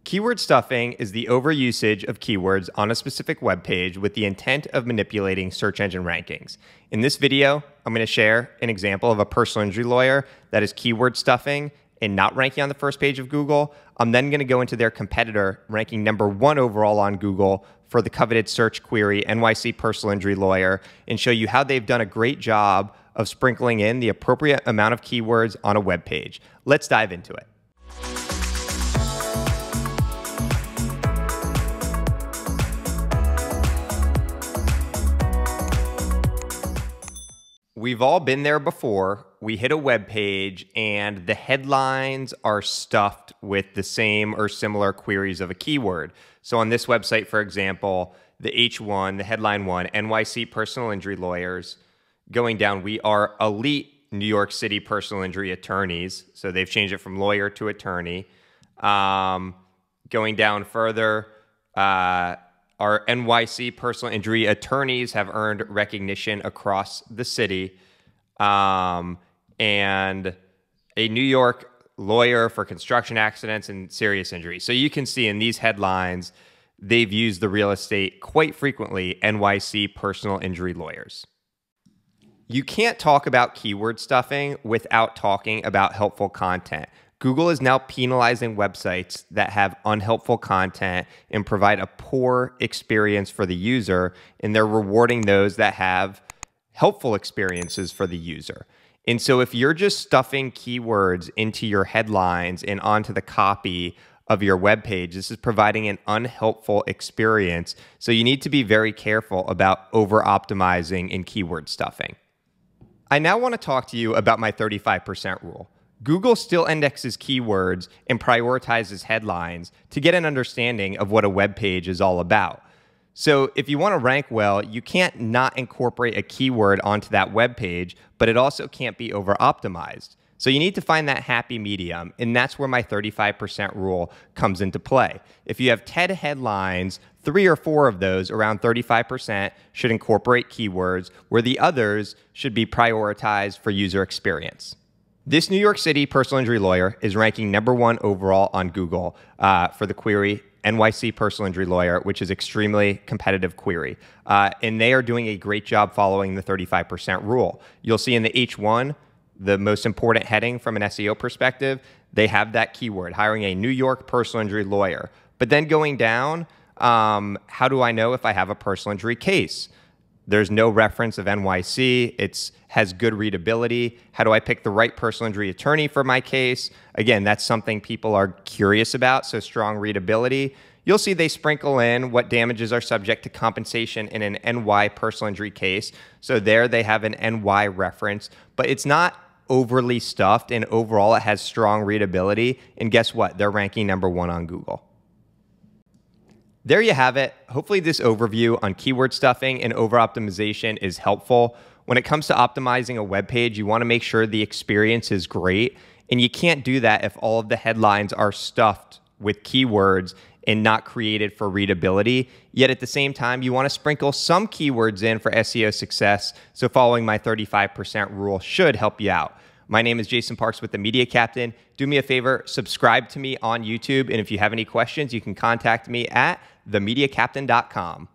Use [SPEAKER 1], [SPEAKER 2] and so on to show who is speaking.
[SPEAKER 1] Keyword stuffing is the overusage of keywords on a specific web page with the intent of manipulating search engine rankings. In this video, I'm going to share an example of a personal injury lawyer that is keyword stuffing and not ranking on the first page of Google. I'm then going to go into their competitor ranking #1 overall on Google for the coveted search query NYC personal injury lawyer and show you how they've done a great job of sprinkling in the appropriate amount of keywords on a web page. Let's dive into it. We've all been there before. We hit a web page and the headlines are stuffed with the same or similar queries of a keyword. So on this website, for example, the H1, the headline 1, NYC personal injury lawyers. Going down, we are elite New York City personal injury attorneys. So they've changed it from lawyer to attorney. Going down further, our NYC personal injury attorneys have earned recognition across the city. And a New York lawyer for construction accidents and serious injury. So you can see in these headlines, they've used the real estate quite frequently, NYC personal injury lawyers. You can't talk about keyword stuffing without talking about helpful content. Google is now penalizing websites that have unhelpful content and provide a poor experience for the user, and they're rewarding those that have helpful experiences for the user. And so if you're just stuffing keywords into your headlines and onto the copy of your web page, this is providing an unhelpful experience. So you need to be very careful about over-optimizing and keyword stuffing. I now want to talk to you about my 35% rule. Google still indexes keywords and prioritizes headlines to get an understanding of what a web page is all about. So if you want to rank well, you can't not incorporate a keyword onto that web page, but it also can't be over-optimized. So you need to find that happy medium, and that's where my 35% rule comes into play. If you have 10 headlines, 3 or 4 of those, around 35%, should incorporate keywords, where the others should be prioritized for user experience. This New York City personal injury lawyer is ranking #1 overall on Google for the query NYC personal injury lawyer, which is extremely competitive query. And they are doing a great job following the 35% rule. You'll see in the H1, the most important heading from an SEO perspective, they have that keyword, hiring a New York personal injury lawyer. But then going down, how do I know if I have a personal injury case? There's no reference of NYC. It has good readability. How do I pick the right personal injury attorney for my case? Again, that's something people are curious about, so strong readability. You'll see they sprinkle in what damages are subject to compensation in an NY personal injury case. So there they have an NY reference, but it's not overly stuffed, and overall it has strong readability. And guess what? They're ranking #1 on Google. There you have it. Hopefully this overview on keyword stuffing and over-optimization is helpful. When it comes to optimizing a web page, you want to make sure the experience is great, and you can't do that if all of the headlines are stuffed with keywords and not created for readability. Yet at the same time, you want to sprinkle some keywords in for SEO success, so following my 35% rule should help you out. My name is Jason Parks with The Media Captain. Do me a favor, subscribe to me on YouTube, and if you have any questions, you can contact me at themediacaptain.com.